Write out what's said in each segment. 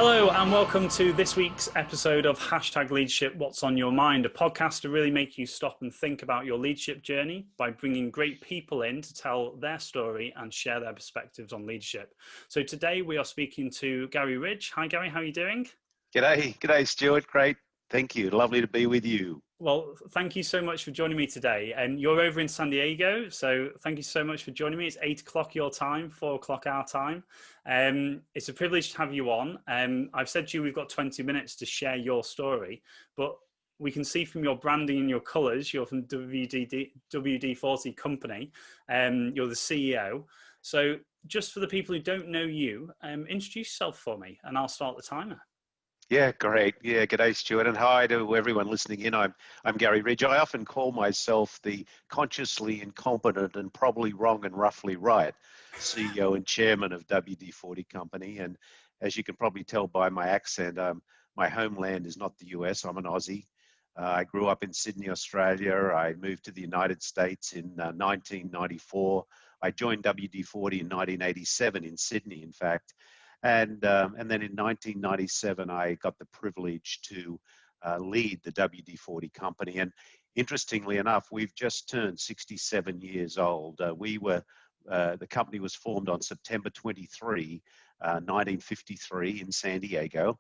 Hello and welcome to this week's episode of Hashtag Leadership What's on Your Mind, a podcast to really make you stop and think about your leadership journey by bringing great people in to tell their story and share their perspectives on leadership. So today we are speaking to Garry Ridge. Hi Garry, how are you doing? G'day Stuart, great, thank you, lovely to be with you. Well, thank you so much for joining me today. And you're over in San Diego, so thank you so much for joining me. It's 8 o'clock your time, 4 o'clock our time. It's a privilege to have you on. I've said to you, we've got 20 minutes to share your story, but we can see from your branding and your colours, you're from WD-40 company, you're the CEO. So just for the people who don't know you, introduce yourself for me and I'll start the timer. Yeah, great. Yeah, g'day Stuart, and hi to everyone listening in. I'm Garry Ridge. I often call myself the consciously incompetent and probably wrong and roughly right CEO and chairman of WD-40 company. And as you can probably tell by my accent, my homeland is not the US. I'm an Aussie. I grew up in Sydney, Australia. I moved to the United States in 1994. I joined WD-40 in 1987 in Sydney, in fact. And then in 1997, I got the privilege to lead the WD-40 company. And interestingly enough, we've just turned 67 years old. The company was formed on September 23, 1953 in San Diego.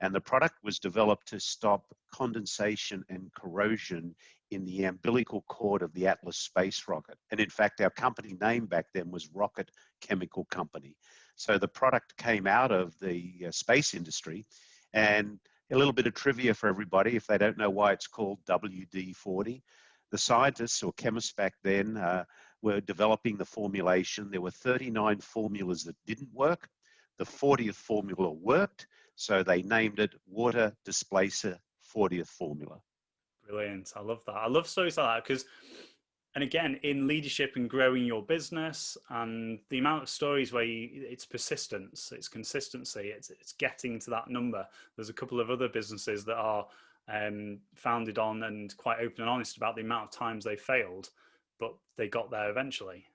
And the product was developed to stop condensation and corrosion in the umbilical cord of the Atlas space rocket. And in fact, our company name back then was Rocket Chemical Company. So the product came out of the space industry. And a little bit of trivia for everybody, if they don't know why it's called WD-40. The scientists or chemists back then were developing the formulation. There were 39 formulas that didn't work. The 40th formula worked, so they named it Water Displacer 40th Formula. Brilliant. I love that. I love stories like that because, and again, in leadership and growing your business and the amount of stories where it's persistence, it's consistency, it's getting to that number. There's a couple of other businesses that are founded on and quite open and honest about the amount of times they failed, but they got there eventually.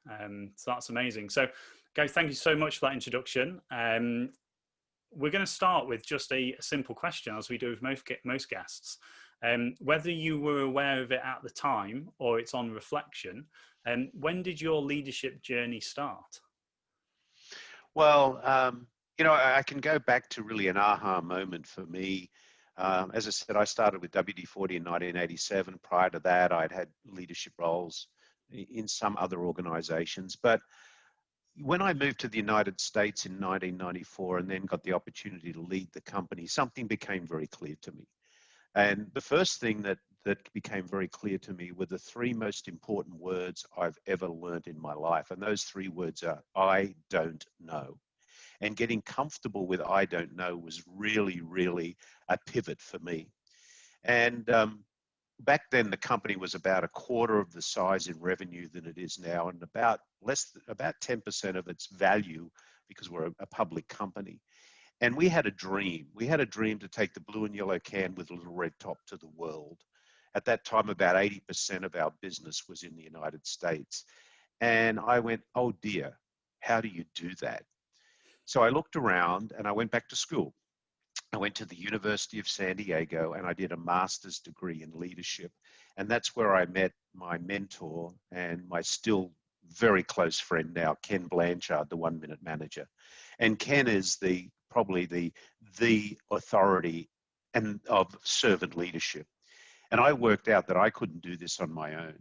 So that's amazing. So, guys, thank you so much for that introduction. We're going to start with just a simple question, as we do with most guests. Whether you were aware of it at the time or it's on reflection, when did your leadership journey start? Well, I can go back to really an aha moment for me. As I said, I started with WD-40 in 1987. Prior to that, I'd had leadership roles in some other organizations. But when I moved to the United States in 1994 and then got the opportunity to lead the company, something became very clear to me. And the first thing that became very clear to me were the three most important words I've ever learned in my life. And those three words are, I don't know. And getting comfortable with I don't know was really, really a pivot for me. And back then, the company was about a quarter of the size in revenue than it is now, and about 10% of its value because we're a public company. And we had a dream. We had a dream to take the blue and yellow can with a little red top to the world. At that time, about 80% of our business was in the United States. And I went, oh dear, how do you do that? So I looked around and I went back to school. I went to the University of San Diego and I did a master's degree in leadership. And that's where I met my mentor and my still very close friend now, Ken Blanchard, the 1 Minute Manager. And Ken is probably the authority and of servant leadership. And I worked out that I couldn't do this on my own.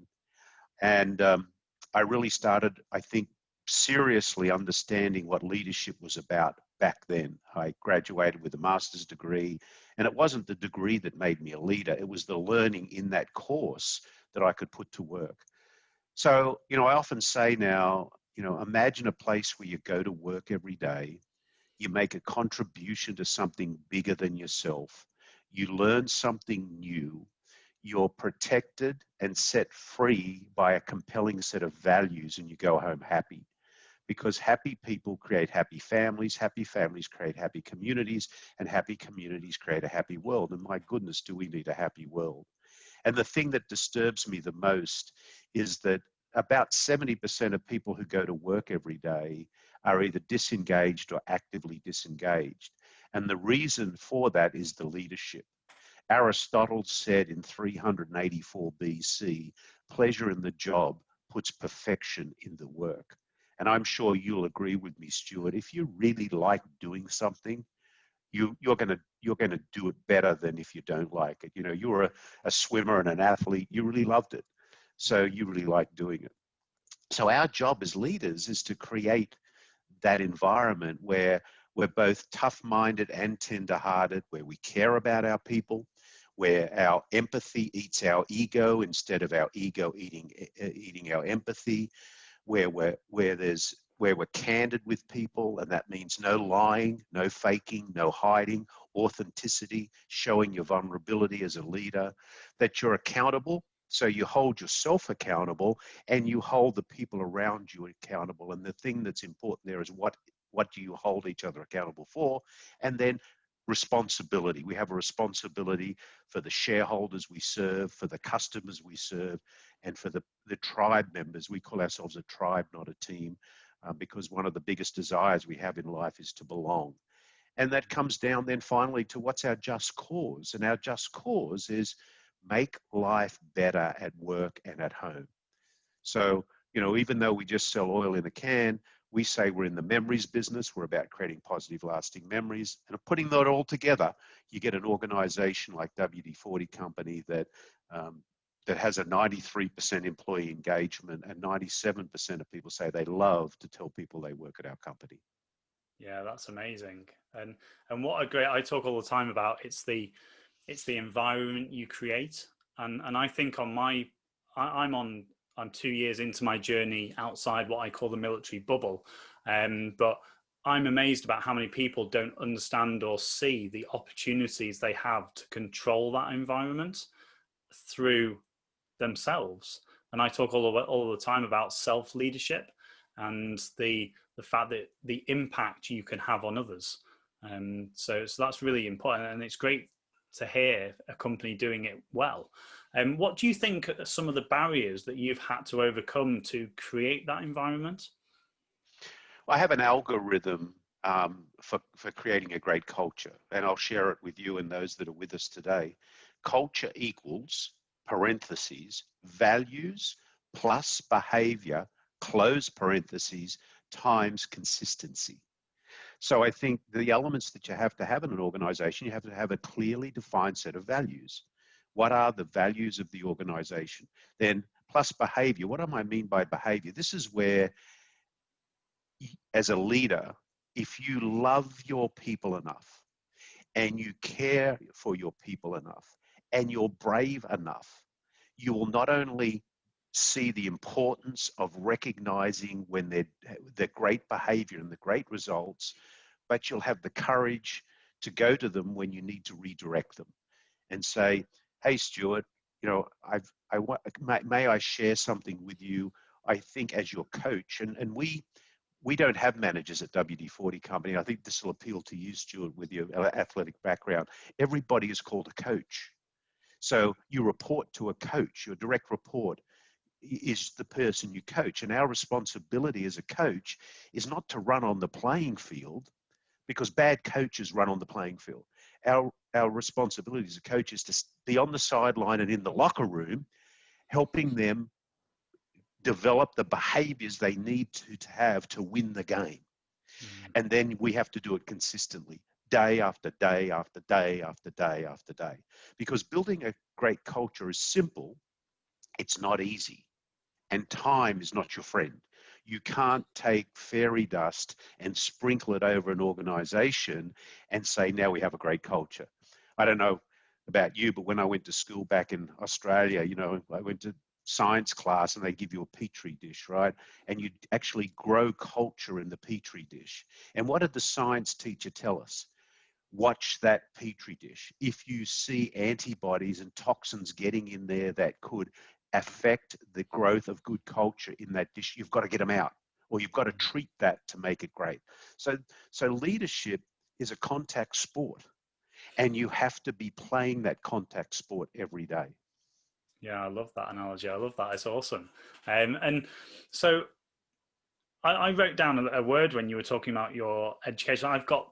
And I really started, I think, seriously understanding what leadership was about back then. I graduated with a master's degree, and it wasn't the degree that made me a leader. It was the learning in that course that I could put to work. So, I often say now, imagine a place where you go to work every day, you make a contribution to something bigger than yourself, you learn something new, you're protected and set free by a compelling set of values, and you go home happy. Because happy people create happy families create happy communities, and happy communities create a happy world. And my goodness, do we need a happy world? And the thing that disturbs me the most is that about 70% of people who go to work every day are either disengaged or actively disengaged. And the reason for that is the leadership. Aristotle said in 384 BC, pleasure in the job puts perfection in the work. And I'm sure you'll agree with me, Stuart. If you really like doing something, you're going to do it better than if you don't like it. You know, you're a swimmer and an athlete. You really loved it, so you really like doing it. So our job as leaders is to create that environment where we're both tough-minded and tender-hearted, where we care about our people, where our empathy eats our ego instead of our ego eating our empathy, where we're candid with people, and that means no lying, no faking, no hiding, authenticity, showing your vulnerability as a leader, that you're accountable. So you hold yourself accountable and you hold the people around you accountable. And the thing that's important there is what do you hold each other accountable for? And then responsibility. We have a responsibility for the shareholders we serve, for the customers we serve, and for the tribe members. We call ourselves a tribe, not a team, because one of the biggest desires we have in life is to belong. And that comes down then finally to what's our just cause. And our just cause is make life better at work and at home. So, you know, even though we just sell oil in a can, we say we're in the memories business. We're about creating positive, lasting memories. And putting that all together, you get an organization like WD-40 company that that has a 93% employee engagement, and 97% of people say they love to tell people they work at our company. Yeah, that's amazing. And what a great, I talk all the time about, it's the environment you create. And I think I'm 2 years into my journey outside what I call the military bubble. But I'm amazed about how many people don't understand or see the opportunities they have to control that environment through themselves. And I talk all the time about self-leadership and the fact that the impact you can have on others. So that's really important. And it's great to hear a company doing it well. What do you think are some of the barriers that you've had to overcome to create that environment? I have an algorithm for creating a great culture, and I'll share it with you and those that are with us today. Culture equals, parentheses, values plus behavior, close parentheses, times consistency. So I think the elements that you have to have in an organization, you have to have a clearly defined set of values. What are the values of the organization? Then plus behavior. What do I mean by behavior? This is where, as a leader, if you love your people enough and you care for your people enough and you're brave enough, you will not only see the importance of recognizing when they're great behavior and the great results, but you'll have the courage to go to them when you need to redirect them and say, hey, Stuart, you know, may I share something with you? I think as your coach, and we don't have managers at WD-40 Company. I think this will appeal to you, Stuart, with your athletic background. Everybody is called a coach. So you report to a coach. Your direct report is the person you coach. And our responsibility as a coach is not to run on the playing field, because bad coaches run on the playing field. Our responsibility as a coach is to be on the sideline and in the locker room, helping them develop the behaviors they need to have to win the game. And then we have to do it consistently, day after day after day after day after day. Because building a great culture is simple, it's not easy. And time is not your friend. You can't take fairy dust and sprinkle it over an organization and say, now we have a great culture. I don't know about you, but when I went to school back in Australia, you know, I went to science class and they give you a petri dish, right? And you actually grow culture in the petri dish. And what did the science teacher tell us? Watch that petri dish. If you see antibodies and toxins getting in there that could affect the growth of good culture in that dish, you've got to get them out, or you've got to treat that to make it great. So leadership is a contact sport, and you have to be playing that contact sport every day. Yeah, I love that analogy. I love that. It's awesome. And so I wrote down a word when you were talking about your education. I've got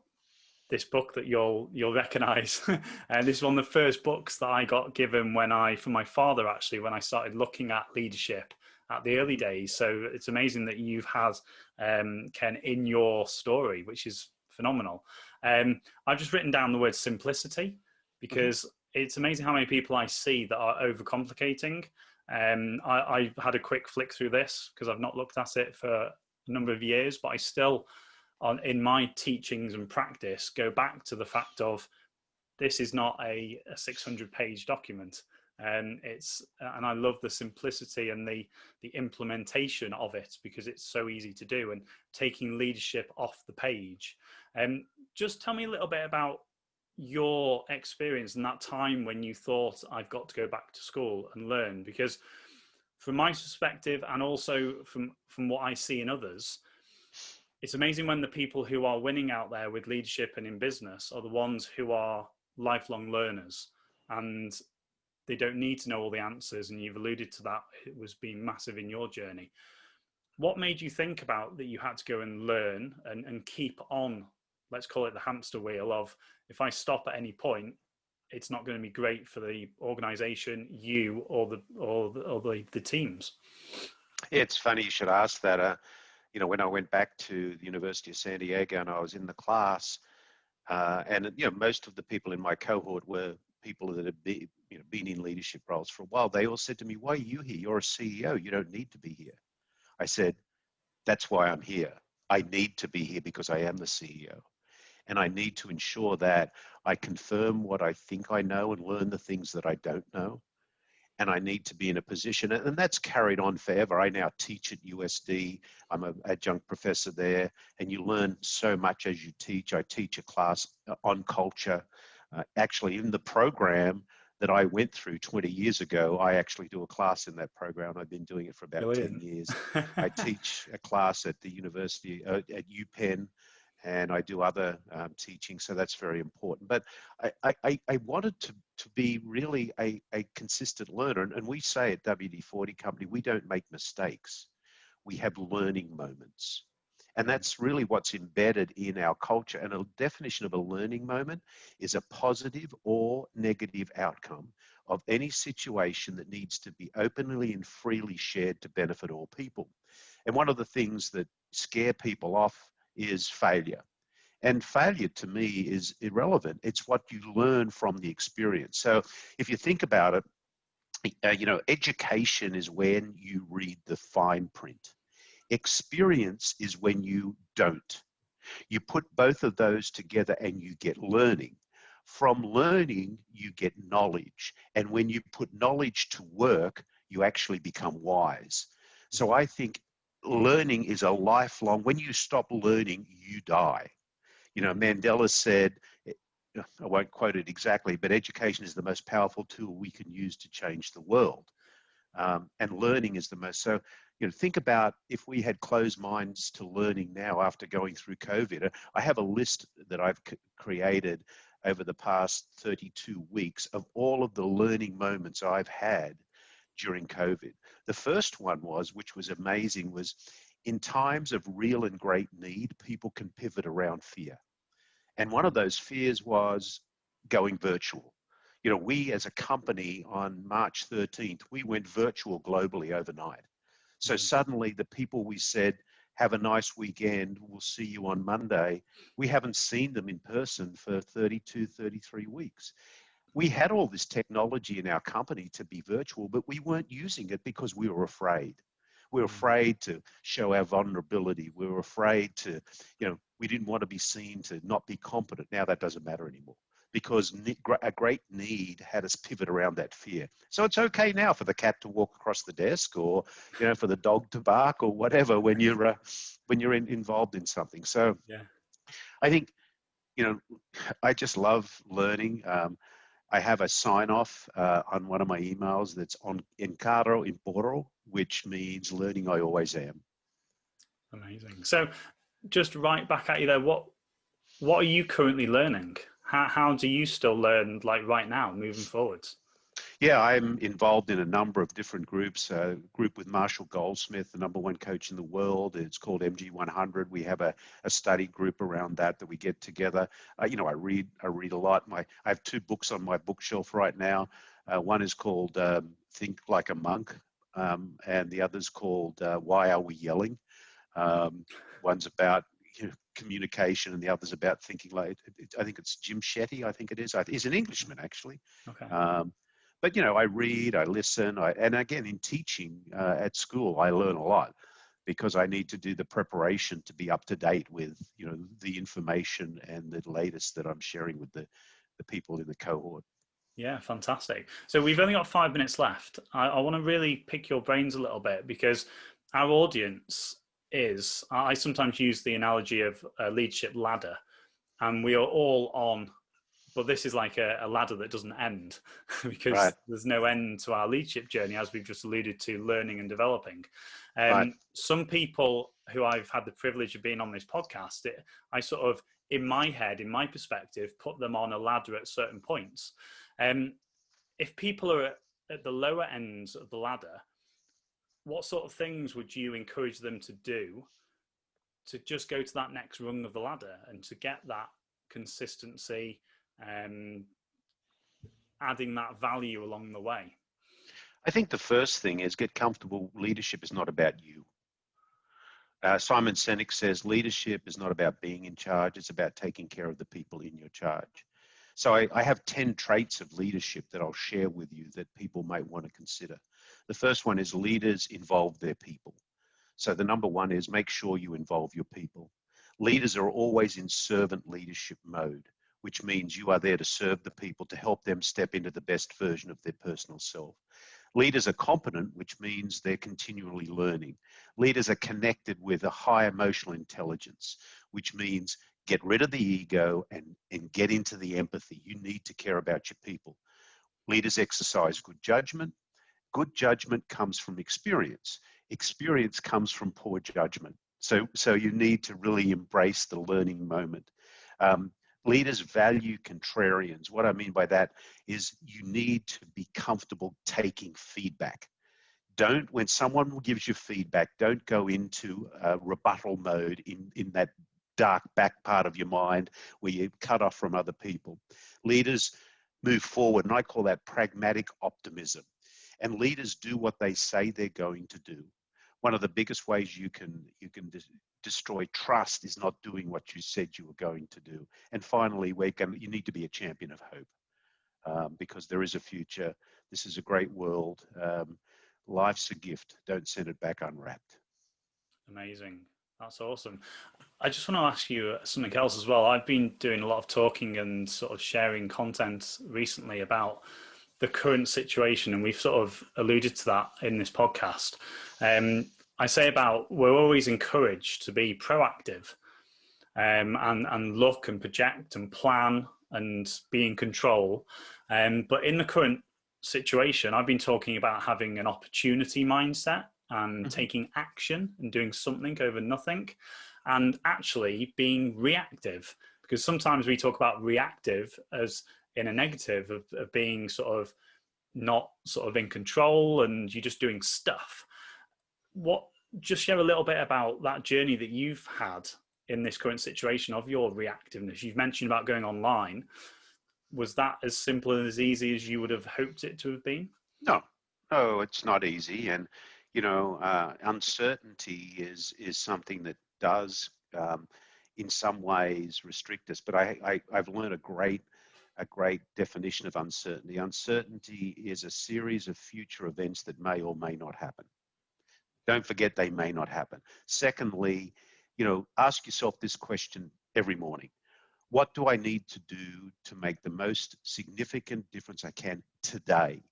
this book that you'll recognize. And this is one of the first books that I got given from my father, actually, when I started looking at leadership at the early days. So it's amazing that you've had Ken in your story, which is phenomenal. I've just written down the word simplicity, because it's amazing how many people I see that are overcomplicating. I had a quick flick through this because I've not looked at it for a number of years, but I still, in my teachings and practice, go back to the fact of this is not a 600-page document. And I love the simplicity and the implementation of it, because it's so easy to do, and taking leadership off the page. Just tell me a little bit about your experience and that time when you thought, I've got to go back to school and learn, because from my perspective, and also from what I see in others, it's amazing when the people who are winning out there with leadership and in business are the ones who are lifelong learners, and they don't need to know all the answers. And you've alluded to that. It was being massive in your journey. What made you think about that you had to go and learn and keep on, let's call it the hamster wheel of, if I stop at any point, it's not going to be great for the organization, you, or the teams? It's funny you should ask that. When I went back to the University of San Diego and I was in the class, and most of the people in my cohort were people that had been in leadership roles for a while. They all said to me, "Why are you here? You're a CEO. You don't need to be here." I said, "That's why I'm here. I need to be here because I am the CEO. And I need to ensure that I confirm what I think I know and learn the things that I don't know. And I need to be in a position," and that's carried on forever. I now teach at USD. I'm an adjunct professor there, and you learn so much as you teach. I teach a class on culture. Actually, in the program that I went through 20 years ago, I actually do a class in that program. I've been doing it for about Brilliant. 10 years. I teach a class at the university, at UPenn, and I do other teaching, so that's very important. But I wanted to be really a consistent learner, and we say at WD-40 Company, we don't make mistakes. We have learning moments. And that's really what's embedded in our culture. And a definition of a learning moment is a positive or negative outcome of any situation that needs to be openly and freely shared to benefit all people. And one of the things that scare people off is failure. And failure to me is irrelevant. It's what you learn from the experience. So if you think about it, education is when you read the fine print. Experience is when you don't. You put both of those together and you get learning. From learning, you get knowledge. And when you put knowledge to work, you actually become wise. So I think learning is a lifelong, when you stop learning, you die. Mandela said, I won't quote it exactly, but education is the most powerful tool we can use to change the world. And learning is the most. So, think about if we had closed minds to learning now after going through COVID. I have a list that I've created over the past 32 weeks of all of the learning moments I've had during COVID. The first one which was amazing, was in times of real and great need, people can pivot around fear. And one of those fears was going virtual. We as a company on March 13th, we went virtual globally overnight. So suddenly the people we said, have a nice weekend, we'll see you on Monday, we haven't seen them in person for 32, 33 weeks. We had all this technology in our company to be virtual, but we weren't using it because we were afraid. We were afraid to show our vulnerability. We were afraid to, we didn't want to be seen to not be competent. Now that doesn't matter anymore, because a great need had us pivot around that fear. So it's okay now for the cat to walk across the desk, or for the dog to bark, or whatever, when you're involved in something. So yeah. I think I just love learning. I have a sign off on one of my emails that's on Encaro Imporo, which means learning I always am. Amazing. So just right back at you there, what are you currently learning? How do you still learn, like right now, moving forwards? Yeah, I'm involved in a number of different groups. A group with Marshall Goldsmith, the #1 coach in the world. It's called MG100. We have a study group around that we get together. I read a lot. I have 2 books on my bookshelf right now. One is called Think Like a Monk, and the other's called Why Are We Yelling? One's about communication, and the other's about thinking like. I think it's Jim Shetty. I think it is. He's an Englishman, actually. Okay. But I read, I listen, and again in teaching at school, I learn a lot because I need to do the preparation to be up to date with the information and the latest that I'm sharing with the people in the cohort. Yeah, fantastic. So we've only got 5 minutes left. I want to really pick your brains a little bit because our audience I sometimes use the analogy of a leadership ladder, and we are all on, but this is like a ladder that doesn't end because Right, there's no end to our leadership journey, as we've just alluded to, learning and developing. right. Some people who I've had the privilege of being on this podcast, I sort of, in my head, in my perspective, put them on a ladder at certain points. If people are at the lower ends of the ladder, what sort of things would you encourage them to do to just go to that next rung of the ladder and to get that consistency, adding that value along the way? I think the first thing is get comfortable. Leadership is not about you. Simon Sinek says leadership is not about being in charge, it's about taking care of the people in your charge. So I have 10 traits of leadership that I'll share with you that people might want to consider. The first one is leaders involve their people. So the #1 is make sure you involve your people. Leaders are always in servant leadership mode, which means you are there to serve the people, to help them step into the best version of their personal self. Leaders are competent, which means they're continually learning. Leaders are connected with a high emotional intelligence, which means get rid of the ego and get into the empathy. You need to care about your people. Leaders exercise good judgment. Good judgment comes from experience. Experience comes from poor judgment. So you need to really embrace the learning moment. Leaders value contrarians. What I mean by that is you need to be comfortable taking feedback. When someone gives you feedback, don't go into rebuttal mode in that dark back part of your mind where you're cut off from other people. Leaders move forward, and I call that pragmatic optimism. And leaders do what they say they're going to do. One of the biggest ways you can destroy trust is not doing what you said you were going to do. And finally, you need to be a champion of hope because there is a future. This is a great world. Life's a gift. Don't send it back unwrapped. Amazing. That's awesome. I just want to ask you something else as well. I've been doing a lot of talking and sort of sharing content recently about the current situation, and we've sort of alluded to that in this podcast. I say about we're always encouraged to be proactive and look and project and plan and be in control. But in the current situation, I've been talking about having an opportunity mindset and taking action and doing something over nothing, and actually being reactive, because sometimes we talk about reactive as in a negative of being sort of not sort of in control and you're just doing stuff. Just share a little bit about that journey that you've had in this current situation of your reactiveness. You've mentioned about going online. Was that as simple and as easy as you would have hoped it to have been? No, it's not easy. And, uncertainty is something that does, in some ways, restrict us. But I've learned a great definition of uncertainty. Uncertainty is a series of future events that may or may not happen. Don't forget they may not happen. Secondly, ask yourself this question every morning. What do I need to do to make the most significant difference I can today?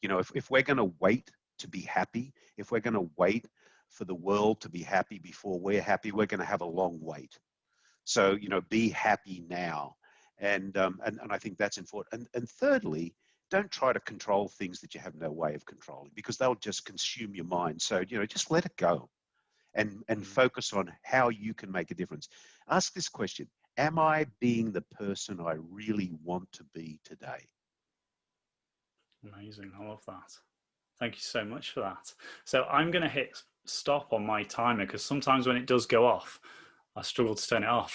If we're going to wait to be happy, if we're going to wait for the world to be happy before we're happy, we're going to have a long wait. So, be happy now. And I think that's important. And thirdly, don't try to control things that you have no way of controlling, because they'll just consume your mind. So, just let it go and focus on how you can make a difference. Ask this question: am I being the person I really want to be today? Amazing. I love that. Thank you so much for that. So I'm going to hit stop on my timer because sometimes when it does go off, I struggle to turn it off.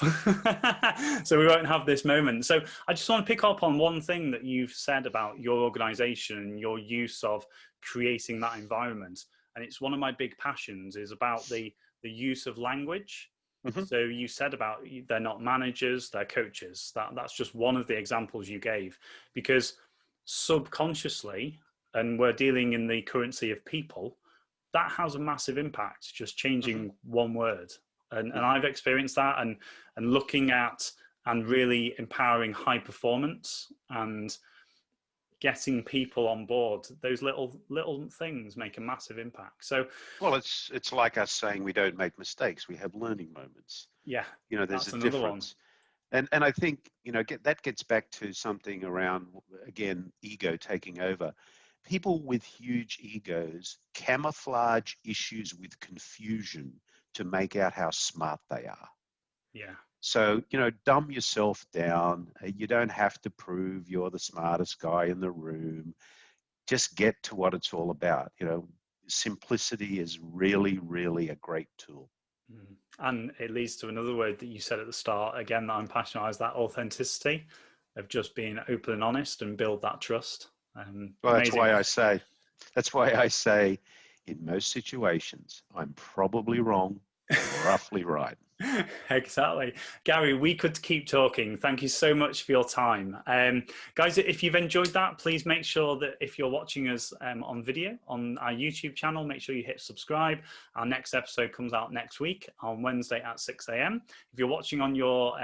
So we won't have this moment. So I just want to pick up on one thing that you've said about your organization and your use of creating that environment. And it's one of my big passions is about the use of language. Mm-hmm. So you said about they're not managers, they're coaches. That's just one of the examples you gave, because subconsciously, and we're dealing in the currency of people, that has a massive impact, just changing one word. And I've experienced that, and looking at and really empowering high performance and getting people on board. Those little things make a massive impact. So, well, it's like us saying we don't make mistakes; we have learning moments. Yeah, there's a difference. And I think that gets back to something around, again, ego taking over. People with huge egos camouflage issues with confusion to make out how smart they are. Yeah. So, dumb yourself down. You don't have to prove you're the smartest guy in the room. Just get to what it's all about. Simplicity is really, really a great tool. And it leads to another word that you said at the start, again, that I'm passionate about, is that authenticity of just being open and honest and build that trust. Well, that's why I say in most situations, I'm probably wrong, roughly right. Exactly. Garry, we could keep talking. Thank you so much for your time. Guys, if you've enjoyed that, please make sure that if you're watching us on video on our YouTube channel, make sure you hit subscribe. Our next episode comes out next week on Wednesday at 6 a.m. If you're watching on your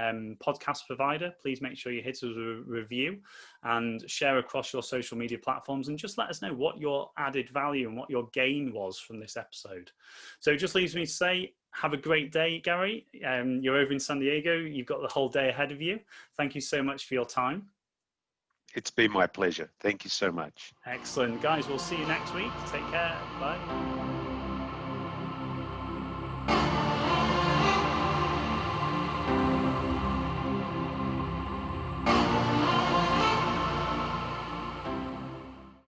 podcast provider, please make sure you hit us a review and share across your social media platforms, and just let us know what your added value and what your gain was from this episode. So it just leaves me to say, have a great day, Garry. You're over in San Diego. You've got the whole day ahead of you. Thank you so much for your time. It's been my pleasure. Thank you so much. Excellent. Guys, we'll see you next week. Take care. Bye.